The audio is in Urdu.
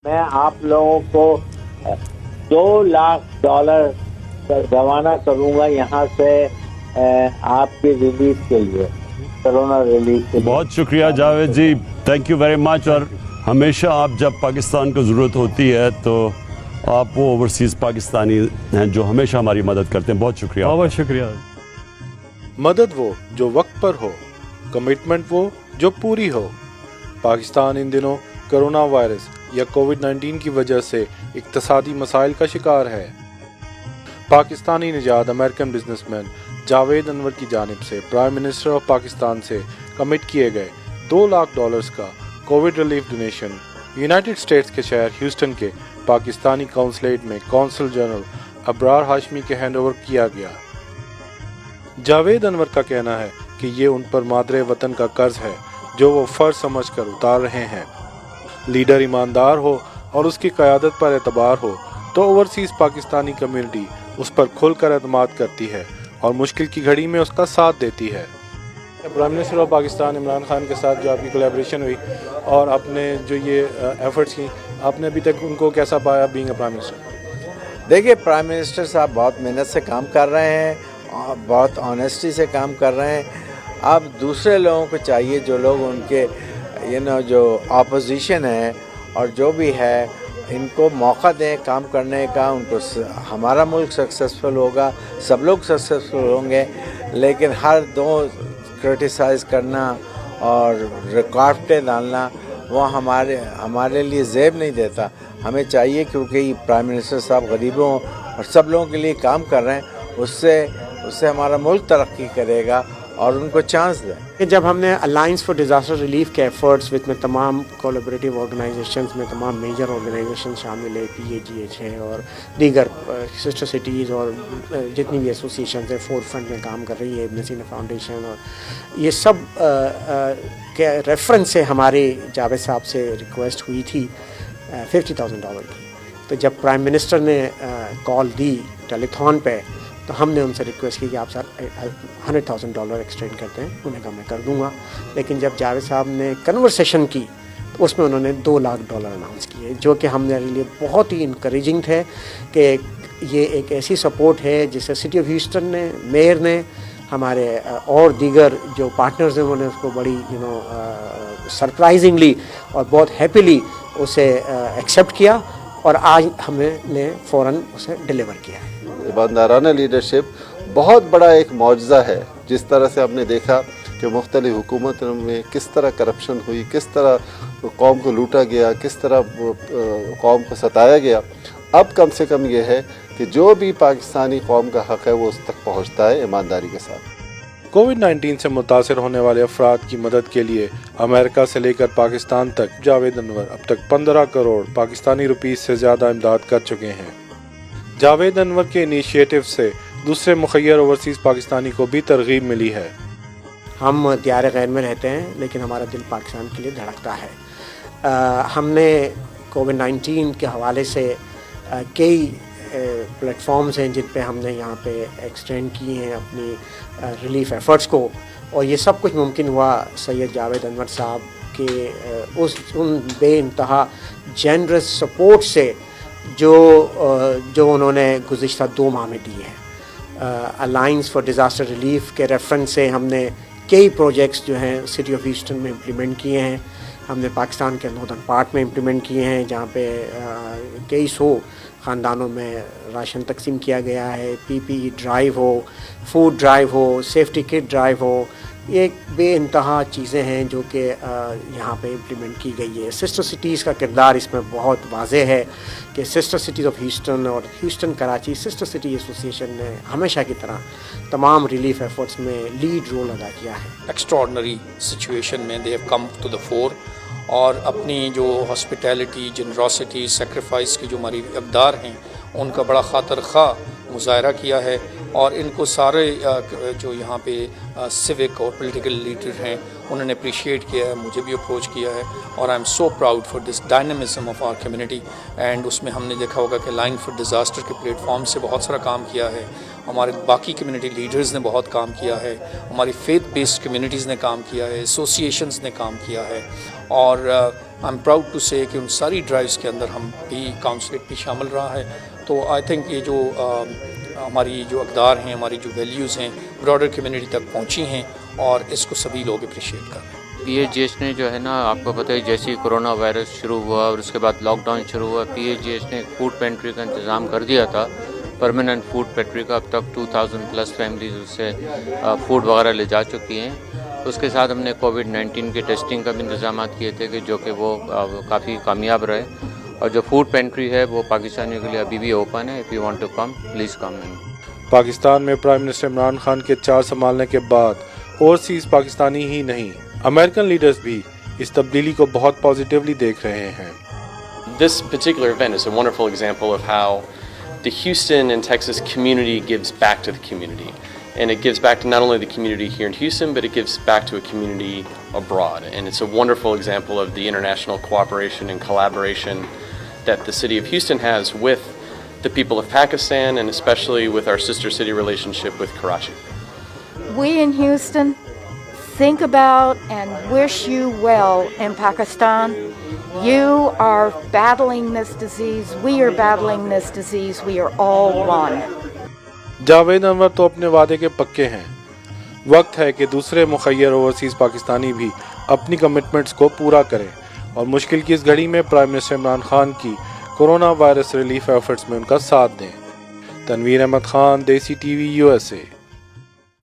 میں آپ لوگوں کو $2 لاکھ روانہ کروں گا یہاں سے آپ کی ریلیف کے لیے، کرونا ریلیف کے لیے. بہت شکریہ جاوید جی، تھینک یو ویری مچ. اور ہمیشہ آپ جب پاکستان کو ضرورت ہوتی ہے تو آپ وہ اوورسیز پاکستانی ہیں جو ہمیشہ ہماری مدد کرتے ہیں. بہت شکریہ. بہت شکریہ. مدد وہ جو وقت پر ہو، کمٹمنٹ وہ جو پوری ہو. پاکستان ان دنوں کرونا وائرس یا کووڈ-19 کی وجہ سے اقتصادی مسائل کا شکار ہے. پاکستانی نژاد امریکن بزنس مین جاوید انور کی جانب سے پرائم منسٹر آف پاکستان سے کمٹ کیے گئے $2 لاکھ کا Covid relief donation United States کے شہر ہیوسٹن کے پاکستانی قونصلیٹ میں قونصل جنرل ابرار ہاشمی کے ہینڈ اوور کیا گیا. جاوید انور کا کہنا ہے کہ یہ ان پر مادر وطن کا قرض ہے جو وہ فرض سمجھ کر اتار رہے ہیں. لیڈر ایماندار ہو اور اس کی قیادت پر اعتبار ہو تو اوورسیز پاکستانی کمیونٹی اس پر کھل کر اعتماد کرتی ہے اور مشکل کی گھڑی میں اس کا ساتھ دیتی ہے. Prime minister of Pakistan Imran Khan کے ساتھ جو آپ کی کولیبریشن ہوئی اور آپ نے جو یہ ایفرٹس کی، آپ نے ابھی تک ان کو کیسا پایا بینگ اے پرائم منسٹر؟ دیکھیے، پرائم منسٹر صاحب بہت محنت سے کام کر رہے ہیں، بہت آنیسٹی سے کام کر رہے ہیں. اب دوسرے لوگوں کو چاہیے جو لوگ ان کے جو اپوزیشن ہے اور جو بھی ہے، ان کو موقع دیں کام کرنے کا. ان کو ہمارا ملک سکسیسفل ہوگا، سب لوگ سکسیسفل ہوں گے، لیکن ہر دو کرٹیسائز کرنا اور رکاوٹیں ڈالنا وہ ہمارے لیے زیب نہیں دیتا. ہمیں چاہیے کیونکہ یہ پرائم منسٹر صاحب غریبوں اور سب لوگوں کے لیے کام کر رہے ہیں، اس سے ہمارا ملک ترقی کرے گا اور ان کو چانس دیں. جب ہم نے الائنس فار ڈیزاسٹر ریلیف کے ایفرٹس میں تمام کولیبریٹیو آرگنائزیشنز میں تمام میجر آرگنائزیشن شامل ہے، PAGH ہے اور دیگر سسٹر سٹیز اور جتنی بھی ایسوسیشنز ہیں فور فرنٹ میں کام کر رہی ہے، ابن سینا فاؤنڈیشن، اور یہ سب کے ریفرنس سے ہمارے جاوید صاحب سے ریکویسٹ ہوئی تھی $50,000 کی. تو جب پرائم منسٹر نے کال دی ٹیلی تھون پہ تو ہم نے ان سے ریکویسٹ کی کہ آپ سر $100,000 ایکسٹینڈ کرتے ہیں. انہوں نے کہا میں کر دوں گا. لیکن جب جاوید صاحب نے کنورسیشن کی تو اس میں انہوں نے $2 لاکھ اناؤنس کیے، جو کہ ہمارے لیے بہت ہی انکریجنگ تھے کہ یہ ایک ایسی سپورٹ ہے جس سے سٹی آف ہیوسٹن نے، میئر نے، ہمارے اور دیگر جو پارٹنرز ہیں انہوں نے اس کو بڑی سرپرائزنگلی اور بہت ہیپیلی اسے ایکسیپٹ کیا اور آج ہم نے فوراً اسے ڈیلیور کیا ہے. ایماندارانہ لیڈرشپ بہت بڑا ایک معجزہ ہے. جس طرح سے ہم نے دیکھا کہ مختلف حکومتوں میں کس طرح کرپشن ہوئی، کس طرح قوم کو لوٹا گیا، کس طرح قوم کو ستایا گیا. اب کم سے کم یہ ہے کہ جو بھی پاکستانی قوم کا حق ہے وہ اس تک پہنچتا ہے ایمانداری کے ساتھ. کووڈ-19 سے متاثر ہونے والے افراد کی مدد کے لیے امریکہ سے لے کر پاکستان تک جاوید انور اب تک 15 کروڑ پاکستانی روپیز سے زیادہ امداد کر چکے ہیں. جاوید انور کے انیشیٹو سے دوسرے مخیر اوورسیز پاکستانی کو بھی ترغیب ملی ہے. ہم دیار غیر میں رہتے ہیں لیکن ہمارا دل پاکستان کے لیے دھڑکتا ہے. ہم نے کووڈ-19 کے حوالے سے کئی پلیٹ فارمز ہیں جن پہ ہم نے یہاں پہ ایکسٹینڈ کی ہیں اپنی ریلیف ایفرٹس کو، اور یہ سب کچھ ممکن ہوا سید جاوید انور صاحب کے ان بے انتہا جنرس سپورٹ سے جو انہوں نے گزشتہ 2 ماہ میں دی ہے. الائنس فار ڈیزاسٹر ریلیف کے ریفرنس سے ہم نے کئی پروجیکٹس جو ہیں سٹی آف ہیوسٹن میں امپلیمنٹ کیے ہیں. ہم نے پاکستان کے ناردرن پارٹ میں امپلیمنٹ کیے ہیں جہاں پہ کئی 100 خاندانوں میں راشن تقسیم کیا گیا ہے. PPE ڈرائیو ہو، فوڈ ڈرائیو ہو، سیفٹی کٹ ڈرائیو ہو، یہ بے انتہا چیزیں ہیں جو کہ یہاں پہ امپلیمنٹ کی گئی ہے. سسٹر سٹیز کا کردار اس میں بہت واضح ہے کہ سسٹر سٹیز آف ہیوسٹن اور Houston Karachi sister city association نے ہمیشہ کی طرح تمام ریلیف ایفرٹس میں لیڈ رول ادا کیا ہے. ایکسٹراڈنری سچویشن میں they have come to the fore اور اپنی جو ہاسپٹیلٹی، جنراسٹی، سیکریفائس کی جو ہماری اقدار ہیں ان کا بڑا خاطر خواہ مظاہرہ کیا ہے اور ان کو سارے جو یہاں پہ سیوک اور پولیٹیکل لیڈر ہیں انہوں نے اپریشیٹ کیا ہے, مجھے بھی اپروچ کیا ہے, اور I am so proud for this dynamism of our community. And اس میں ہم نے دیکھا ہوگا کہ لائن فار ڈیزاسٹر کے پلیٹ فارم سے بہت سارا کام کیا ہے, ہمارے باقی کمیونٹی لیڈرز نے بہت کام کیا ہے, ہماری فیتھ بیسڈ کمیونٹیز نے کام کیا ہے, ایسوسیشنز نے کام کیا ہے, اور آئی ایم پراؤڈ ٹو سے کہ ان ساری ڈرائیوز کے اندر ہم بھی کاؤنسلیٹ بھی شامل رہا ہے. تو آئی تھنک یہ جو ہماری جو اقدار ہیں, ہماری جو ویلیوز ہیں براڈر کمیونٹی تک پہنچی ہیں, اور اس کو سبھی لوگ اپریشیٹ کر رہے ہیں. پی ایچ جی ایچ نے جو ہے نا, آپ کو پتہ ہے جیسے ہی کرونا وائرس شروع ہوا اور اس کے بعد لاک ڈاؤن شروع ہوا, پی ایچ جی ایچ نے فوڈ پینٹری کا انتظام کر دیا تھا, پرماننٹ فوڈ پینٹری کا. اب تک 2000+ فیملیز اس سے فوڈ وغیرہ لے جا چکی ہیں. اس کے ساتھ ہم نے کووڈ-19 کے ٹیسٹنگ کا بھی انتظامات کیے تھے, کہ جو کہ وہ کافی کامیاب رہے. اور جو فوڈ پینٹری ہے وہ پاکستانیوں کے لیے ابھی بھی اوپن ہے. If you want to come please come. Pakistan میں پرائم منسٹر عمران خان کے 4 سنبھالنے کے بعد اوورسیز پاکستانی ہی نہیں, امریکن لیڈرز بھی اس تبدیلی کو بہت پازیٹیولی دیکھ رہے ہیں. This particular event is a wonderful example of how the Houston and Texas community gives back to the community. And it gives back to not only the community here in Houston, but it gives back to a community abroad. And it's a wonderful example of the international cooperation and collaboration that the city of Houston has with the people of Pakistan, and especially with our sister city relationship with Karachi. We in Houston think about and wish you well in Pakistan. You are battling this disease. We are battling this disease. We are all one. Javed انور تو اپنے وعدے کے پکے ہیں. وقت ہے کہ دوسرے مخیر اوورسیز پاکستانی بھی اپنی کمٹمنٹس کو پورا کریں, اور مشکل کی اس گھڑی میں پرائم منسٹر عمران خان کی کورونا وائرس ریلیف ایفرٹس میں ان کا ساتھ دیں. تنویر احمد خان, دیسی ٹی وی, USA.